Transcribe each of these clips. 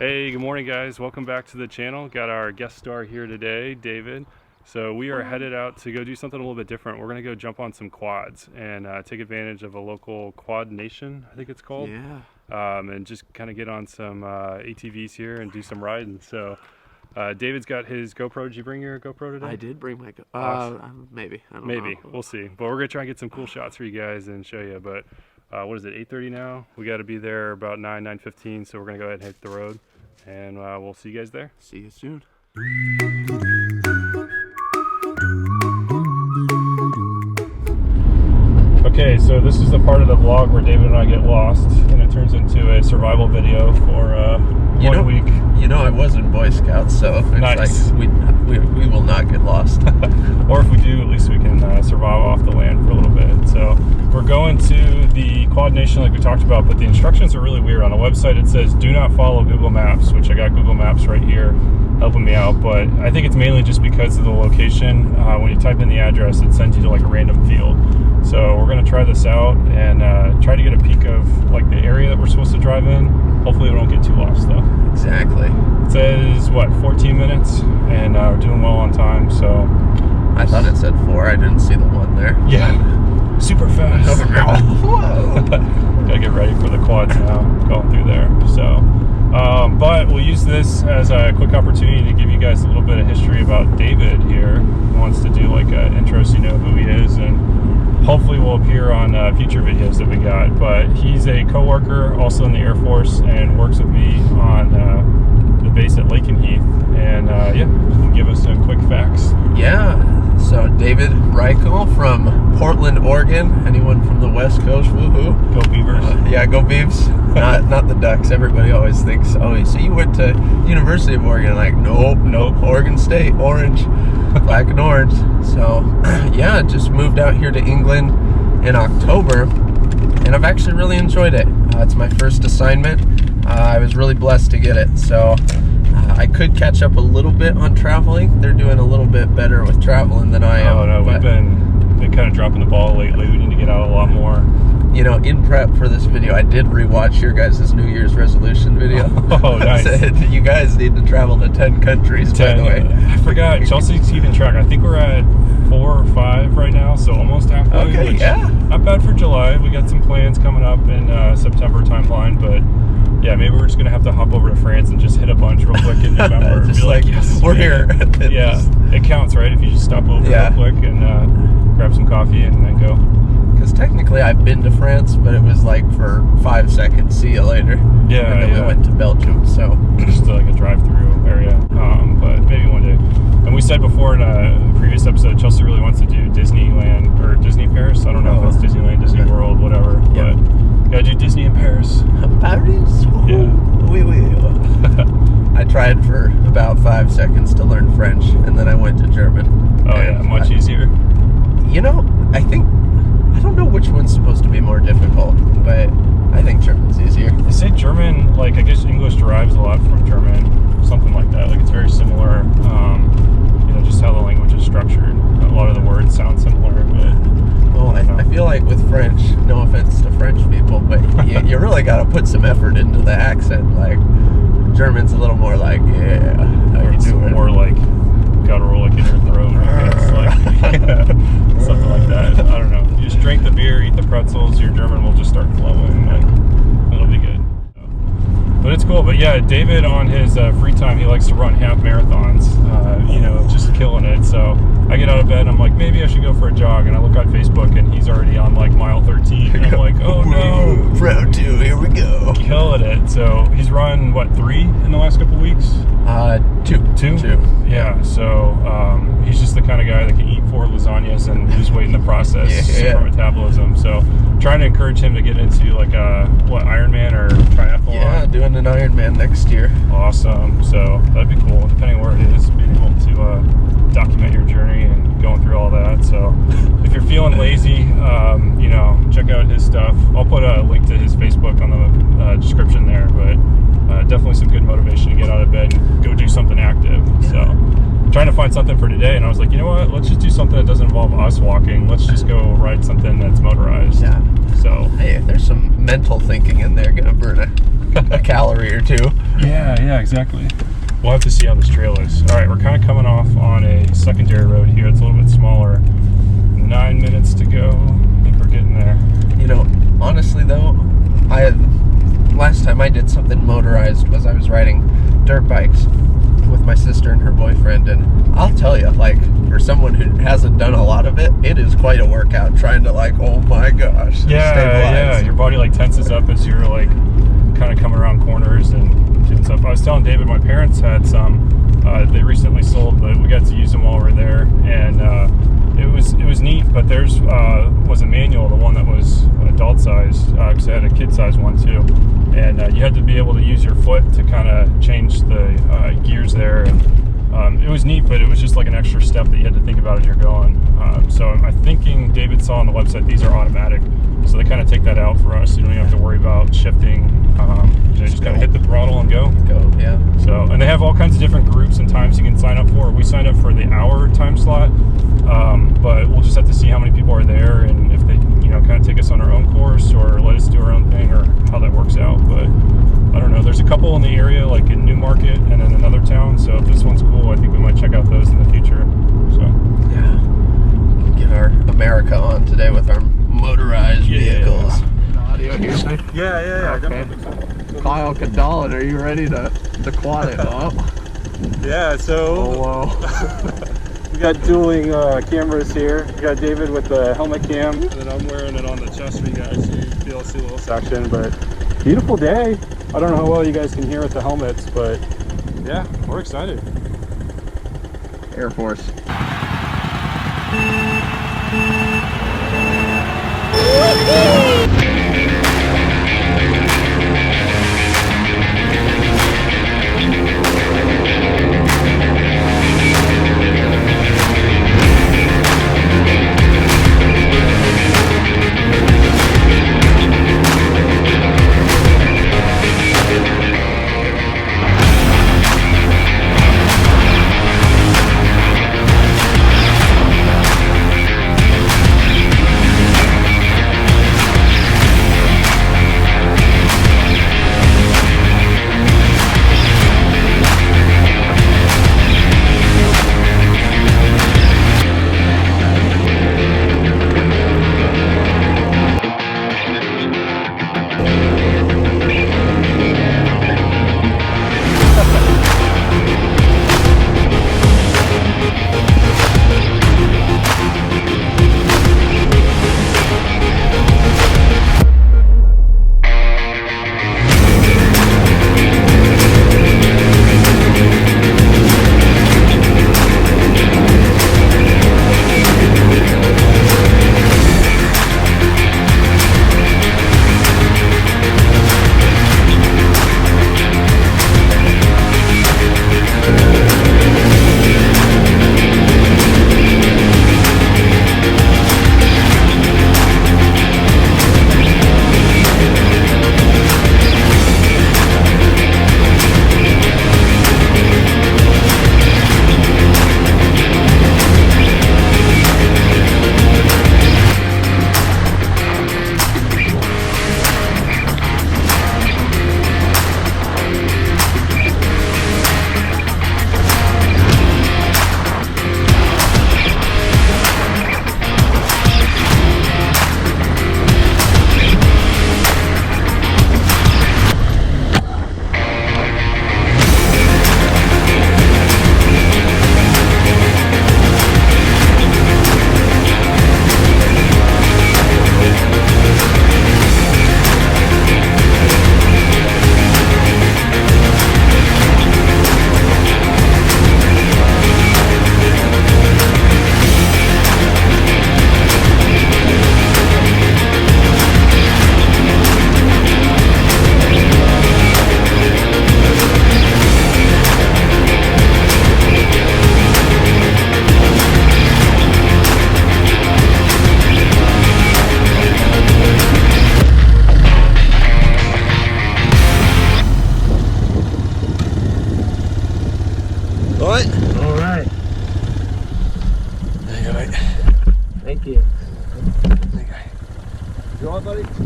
Hey, good morning guys. Welcome back to the channel. Got our guest star here today, David. So we are headed out to go do something a little bit different. We're gonna go jump on some quads and take advantage of a local quad nation, I think it's called. Yeah. And just kind of get on some ATVs here and do some riding. So David's got his GoPro. Did you bring your GoPro today? I did bring my GoPro. Awesome. Maybe. I don't Maybe. know. We'll see. But we're gonna try and get some cool shots for you guys and show you. But what is it, 8:30 now? We got to be there about 9:15. So we're gonna go ahead and hit the road, and we'll see you guys there. See you soon. Okay, so this is the part of the vlog where David and I get lost, and it turns into a survival video for 1 week. You know, I was in Boy Scouts, so it's Nice. like we will not get lost. Or if we do, at least we can survive off the land for a little bit. So we're going to the Quad Nation like we talked about, but the instructions are really weird. On the website it says do not follow Google Maps, which I got Google Maps right here helping me out, but I think it's mainly just because of the location. When you type in the address, it sends you to like a random field. So we're going to try this out and try to get a peek of like the area that we're supposed to drive in. Hopefully we don't get too lost though. Exactly. It says, what, 14 minutes? And we're doing well on time, so. I thought it said 4. I didn't see the 1 there. Yeah, super fast. Whoa. Gotta get ready for the quads now, going through there. So, but we'll use this as a quick opportunity to give you guys a little bit of history about David here. He wants to do like an intro so you know who he is, and hopefully will appear on future videos that we got. But he's a co-worker also in the Air Force and works with me on the base at Lakenheath. And yeah, you can give us some quick facts. Yeah. So David Reichel from Portland, Oregon. Anyone from the West Coast? Woohoo! Go Beavers. Yeah, go Beavs. not the Ducks. Everybody always thinks, oh, so you went to University of Oregon? Like, nope. Oregon State, orange, black and orange. So yeah, just moved out here to England in October, and I've actually really enjoyed it. It's my first assignment. I was really blessed to get it. So I could catch up a little bit on traveling. They're doing a little bit better with traveling than I am. Oh no, we've been kind of dropping the ball lately. We need to get out a lot more. You know, in prep for this video, I did rewatch your guys' New Year's resolution video. Oh, nice. Said, you guys need to travel to 10 countries, 10, by the way. I forgot. Chelsea's keeping track. I think we're at 4 or 5 right now, so almost halfway. Okay, yeah. Not bad for July. We got some plans coming up in September timeline, but yeah, maybe we're just going to have to hop over to France and just hit a bunch real quick in November. Just be like, yes, we're here. Yeah, it counts, right? If you just stop over real quick and grab some coffee and then go. Because technically I've been to France, but it was like for 5 seconds, see you later. Yeah, and then we went to Belgium, so. Just like a drive-through area, but maybe one day. And we said before in a previous episode, Chelsea really wants to do Disneyland, or Disney Paris. I don't know if it's Disneyland, Disney World, whatever, but gotta do Disney in Paris. Paris? Yeah. Oui, oui. I tried for about 5 seconds to learn French, and then I went to German. Oh yeah, much easier. You know, I don't know which one's supposed to be more difficult, but I think German's easier. They say German, like I guess English derives a lot from German, something like that. Like it's very similar, you know, just how the language is structured. A lot of the words sound similar, but well, I feel like with French, no offense to French people, but you really got to put some effort into the accent. Like German's a little more like, yeah, how you doing? More like guttural, like in your throat, I guess, like something like that. I don't know. You just drink the beer, eat the pretzels, your German will just start flowing. Like it'll be good. But it's cool. But yeah, David on his free time, he likes to run half marathons. You know, just killing it. So I get out of bed and I'm like, maybe I should go for a jog. And I look on Facebook and he's already on like mile 13. And I'm like, oh no. Round 2, here we go. Killing it. So he's run, what, 3 in the last couple weeks? 2. Yeah, so he's just the kind of guy that can eat 4 lasagnas and lose weight in the process. Super metabolism. So trying to encourage him to get into like a, Ironman or triathlon? Yeah, doing an Ironman next year. Awesome. So that'd be cool, depending on where it is, being able to document your journey and going through all that. So if you're feeling lazy, you know, check out his stuff. I'll put a link to his Facebook on the description there, but definitely some good motivation to get out of bed and go do something active. So trying to find something for today, and I was like, you know what? Let's just do something that doesn't involve us walking. Let's just go ride something that's motorized. Yeah. So hey, there's some mental thinking in there. Gonna burn a calorie or two. yeah, exactly. We'll have to see how this trail is. All right, we're kind of coming off on a secondary road here. It's a little bit smaller. 9 minutes to go. I think we're getting there. You know, honestly though, last time I did something motorized was I was riding dirt bikes with my sister and her boyfriend, and I'll tell you, like, for someone who hasn't done a lot of it, it is quite a workout trying to, like, oh my gosh, Yeah, stabilize. your body like tenses up as you're like kind of coming around corners and doing stuff. I was telling David, my parents had some. They recently sold, but we got to use them while we were there, and it was neat. But theirs was a manual, the one that was adult size, because I had a kid size one too, and you had to be able to use your foot to kind of change the gears there, and it was neat, but it was just like an extra step that you had to think about as you're going. So I'm thinking David saw on the website these are automatic, so they kind of take that out for us. You don't even have to worry about shifting. You just kind of hit the throttle and go. Yeah. So, and they have all kinds of different groups and times you can sign up for. We signed up for the hour time slot, but we'll just have to see how many people are there and if they, kind of take us on our own course or let us do our own thing or how that works out. But I don't know. There's a couple in the area, like in Newmarket and then another town. So if this one's cool, I think we might check out those in the future. So Yeah. Get our America on today with our motorized vehicles. Audio here. Yeah. Okay. Kyle Cadallan, are you ready to quad it up? Yeah. So. Oh, whoa. We got dueling cameras here. We got David with the helmet cam, and then I'm wearing it on the chest for you guys so you can be able to see a little section. But beautiful day. I don't know how well you guys can hear with the helmets, but yeah, we're excited. Air Force.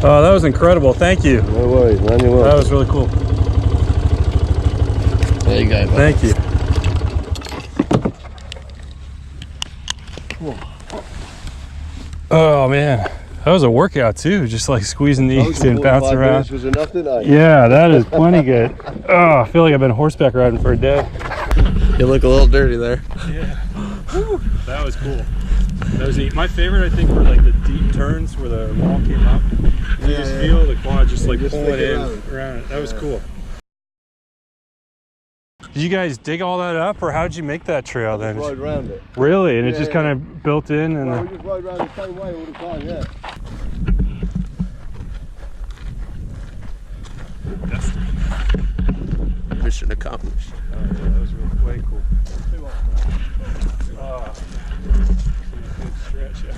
Oh, that was incredible. Thank you. No worries, man. You're welcome. That was really cool. There you go. Thank you. Oh man, that was a workout too. Just like squeezing these and bouncing around. Was enough, didn't I? Yeah, that is plenty good. Oh, I feel like I've been horseback riding for a day. You look a little dirty there. Yeah. Whew. That was cool. That was neat. My favorite, I think, were like the deep turns where the wall came up. You just feel the quad just like pulling in around it. That was cool. Did you guys dig all that up, or how did you make that trail then? Just rode around it. Really? And it just kind of built in? And Well, we just rode around the same way all the time, yeah. Mission accomplished. Oh, yeah, that was really way cool. Oh, good stretch, yeah.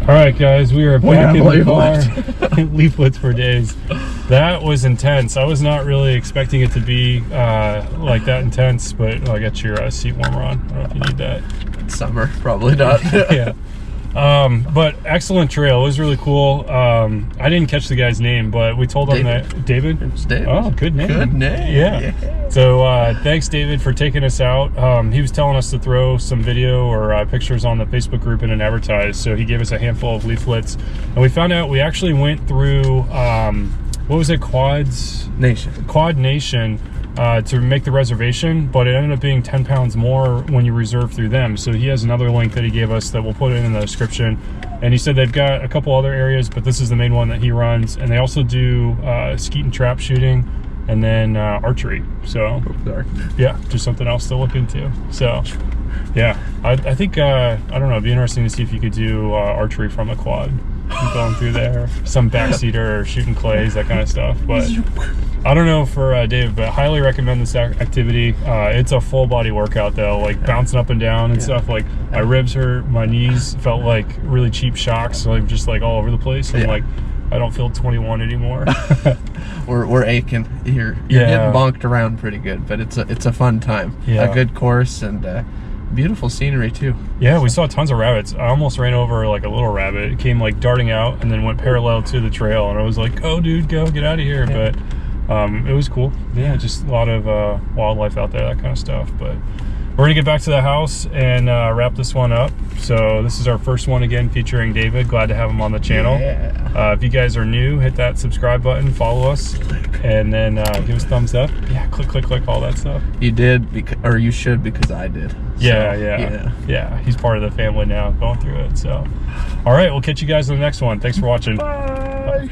All right, guys, we are back in the car. Leaflets for days. That was intense. I was not really expecting it to be like that intense, but I got your seat warmer on. I don't know if you need that. Summer, probably not. Yeah. But excellent trail. It was really cool. I didn't catch the guy's name, but we told him that David. It's David. Oh, good name. Good name. Yeah. So thanks, David, for taking us out. He was telling us to throw some video or pictures on the Facebook group and advertise. So he gave us a handful of leaflets, and we found out we actually went through what was it, Quad Nation. To make the reservation, but it ended up being 10 pounds more when you reserve through them. So he has another link that he gave us that we'll put in the description. And he said they've got a couple other areas, but this is the main one that he runs. And they also do skeet and trap shooting, and then archery. So yeah, just something else to look into. So yeah, I think, I don't know, it'd be interesting to see if you could do archery from a quad. Going through there, some backseater or shooting clays, that kind of stuff. But I don't know for Dave, but highly recommend this activity. It's a full body workout though, like bouncing up and down and stuff. Like my ribs hurt, my knees felt like really cheap shocks, like just like all over the place. And like I don't feel 21 anymore. we're aching. You're getting bonked around pretty good, but it's a fun time. Yeah. A good course and beautiful scenery too. Yeah, we saw tons of rabbits. I almost ran over like a little rabbit. It came like darting out and then went parallel to the trail, and I was like, "Oh, dude, go get out of here!" Yeah. But it was cool. Yeah, just a lot of wildlife out there, that kind of stuff. But we're gonna get back to the house and wrap this one up. So this is our first one again featuring David. Glad to have him on the channel. Yeah. If you guys are new, hit that subscribe button, follow us, and then give us a thumbs up. Yeah, click, all that stuff. You did, or you should, because I did. Yeah. He's part of the family now, going through it. So, all right, we'll catch you guys in the next one. Thanks for watching. Bye.